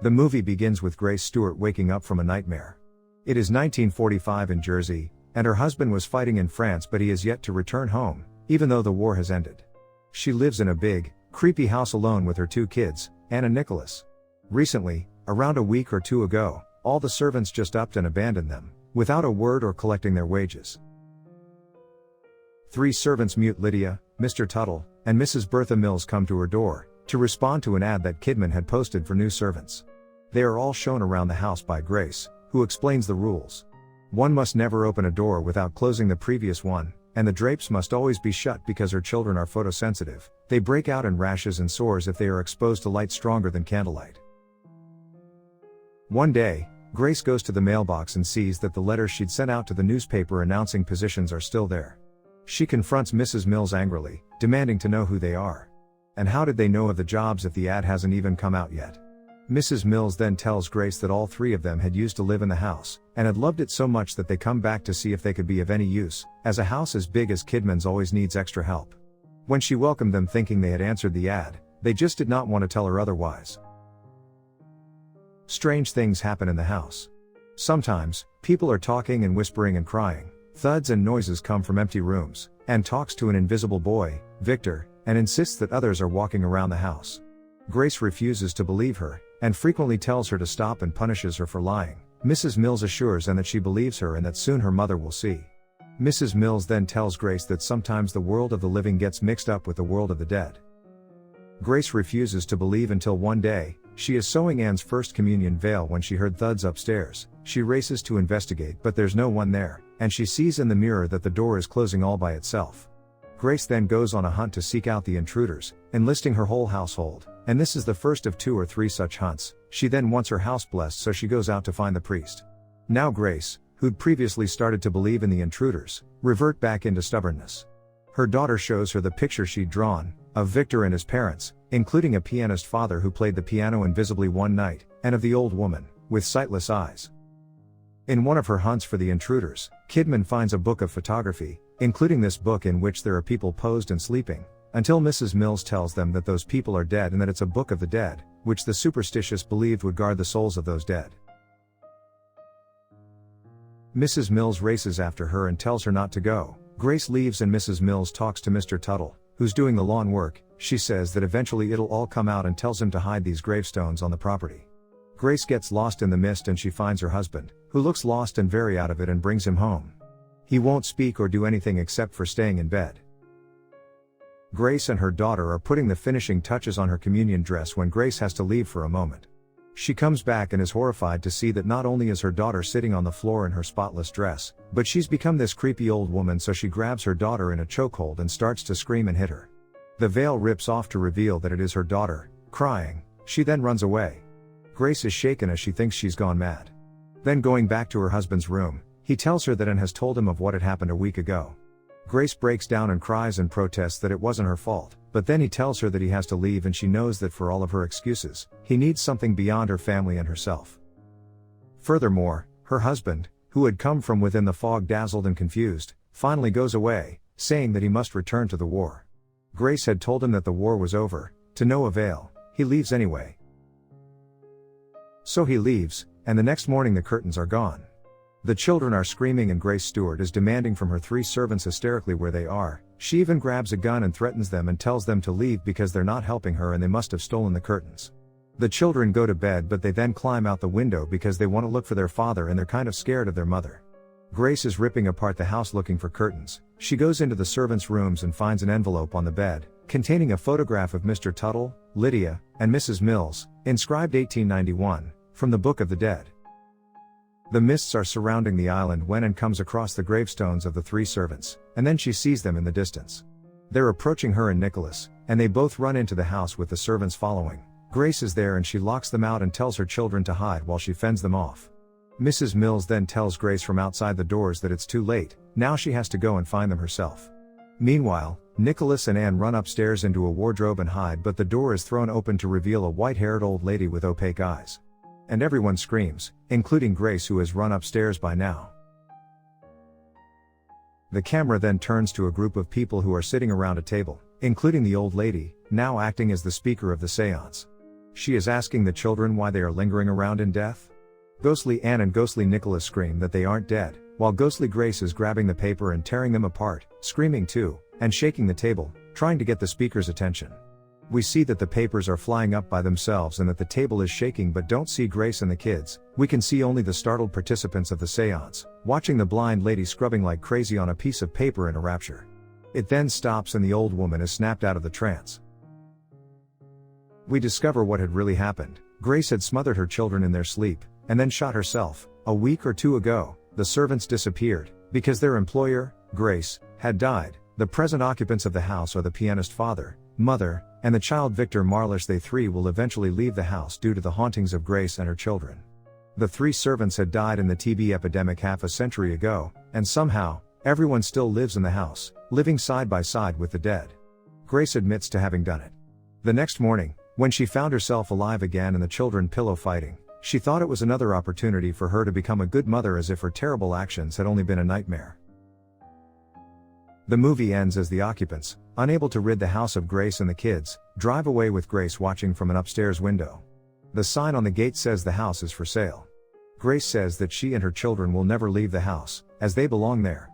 The movie begins with Grace Stewart waking up from a nightmare. It is 1945 in Jersey, and her husband was fighting in France, but he is yet to return home, even though the war has ended. She lives in a big, creepy house alone with her 2 kids, Anne and Nicholas. Recently, around a week or 2 ago, all the servants just upped and abandoned them, without a word or collecting their wages. 3 servants mute Lydia, Mr. Tuttle, and Mrs. Bertha Mills come to her door, to respond to an ad that Kidman had posted for new servants. They are all shown around the house by Grace, who explains the rules. One must never open a door without closing the previous one, and the drapes must always be shut because her children are photosensitive. They break out in rashes and sores if they are exposed to light stronger than candlelight. One day, Grace goes to the mailbox and sees that the letters she'd sent out to the newspaper announcing positions are still there. She confronts Mrs. Mills angrily, demanding to know who they are. And how did they know of the jobs if the ad hasn't even come out yet? Mrs. Mills then tells Grace that all 3 of them had used to live in the house, and had loved it so much that they come back to see if they could be of any use, as a house as big as Kidman's always needs extra help. When she welcomed them thinking they had answered the ad, they just did not want to tell her otherwise. Strange things happen in the house. Sometimes, people are talking and whispering and crying. Thuds and noises come from empty rooms. Anne talks to an invisible boy, Victor, and insists that others are walking around the house. Grace refuses to believe her, and frequently tells her to stop and punishes her for lying. Mrs. Mills assures Anne that she believes her and that soon her mother will see. Mrs. Mills then tells Grace that sometimes the world of the living gets mixed up with the world of the dead. Grace refuses to believe until one day, she is sewing Anne's first communion veil when she heard thuds upstairs. She races to investigate, but there's no one there, and she sees in the mirror that the door is closing all by itself. Grace then goes on a hunt to seek out the intruders, enlisting her whole household, and this is the first of 2 or 3 such hunts. She then wants her house blessed, so she goes out to find the priest. Now Grace, who'd previously started to believe in the intruders, revert back into stubbornness. Her daughter shows her the picture she'd drawn, of Victor and his parents, including a pianist father who played the piano invisibly one night, and of the old woman, with sightless eyes. In one of her hunts for the intruders, Kidman finds a book of photography, including this book in which there are people posed and sleeping, until Mrs. Mills tells them that those people are dead and that it's a book of the dead, which the superstitious believed would guard the souls of those dead. Mrs. Mills races after her and tells her not to go. Grace leaves and Mrs. Mills talks to Mr. Tuttle, who's doing the lawn work. She says that eventually it'll all come out and tells him to hide these gravestones on the property. Grace gets lost in the mist and she finds her husband, who looks lost and very out of it, and brings him home. He won't speak or do anything except for staying in bed. Grace and her daughter are putting the finishing touches on her communion dress when Grace has to leave for a moment. She comes back and is horrified to see that not only is her daughter sitting on the floor in her spotless dress, but she's become this creepy old woman, so she grabs her daughter in a chokehold and starts to scream and hit her. The veil rips off to reveal that it is her daughter, crying. She then runs away. Grace is shaken as she thinks she's gone mad. Then going back to her husband's room, he tells her that Anne has told him of what had happened a week ago. Grace breaks down and cries and protests that it wasn't her fault, but then he tells her that he has to leave, and she knows that for all of her excuses, he needs something beyond her family and herself. Furthermore, her husband, who had come from within the fog dazzled and confused, finally goes away, saying that he must return to the war. Grace had told him that the war was over, to no avail. He leaves anyway. So he leaves, and the next morning the curtains are gone. The children are screaming and Grace Stewart is demanding from her 3 servants hysterically where they are. She even grabs a gun and threatens them and tells them to leave because they're not helping her and they must have stolen the curtains. The children go to bed, but they then climb out the window because they want to look for their father and they're kind of scared of their mother. Grace is ripping apart the house looking for curtains. She goes into the servants' rooms and finds an envelope on the bed, containing a photograph of Mr. Tuttle, Lydia, and Mrs. Mills, inscribed 1891, from the Book of the Dead. The mists are surrounding the island when Anne comes across the gravestones of the 3 servants, and then she sees them in the distance. They're approaching her and Nicholas, and they both run into the house with the servants following. Grace is there and she locks them out and tells her children to hide while she fends them off. Mrs. Mills then tells Grace from outside the doors that it's too late, now she has to go and find them herself. Meanwhile, Nicholas and Anne run upstairs into a wardrobe and hide, but the door is thrown open to reveal a white-haired old lady with opaque eyes. And everyone screams, including Grace, who has run upstairs by now. The camera then turns to a group of people who are sitting around a table, including the old lady, now acting as the speaker of the seance. She is asking the children why they are lingering around in death. Ghostly Anne and ghostly Nicholas scream that they aren't dead, while ghostly Grace is grabbing the paper and tearing them apart, screaming too, and shaking the table, trying to get the speaker's attention. We see that the papers are flying up by themselves and that the table is shaking, but don't see Grace and the kids. We can see only the startled participants of the seance, watching the blind lady scrubbing like crazy on a piece of paper in a rapture. It then stops and the old woman is snapped out of the trance. We discover what had really happened. Grace had smothered her children in their sleep, and then shot herself. A week or two ago, the servants disappeared, because their employer, Grace, had died. The present occupants of the house are the pianist father, mother, and the child Victor Marlish. They three will eventually leave the house due to the hauntings of Grace and her children. The three servants had died in the TB epidemic half a century ago, and somehow, everyone still lives in the house, living side by side with the dead. Grace admits to having done it. The next morning, when she found herself alive again and the children pillow fighting, she thought it was another opportunity for her to become a good mother, as if her terrible actions had only been a nightmare. The movie ends as the occupants, unable to rid the house of Grace and the kids, drive away with Grace watching from an upstairs window. The sign on the gate says the house is for sale. Grace says that she and her children will never leave the house, as they belong there.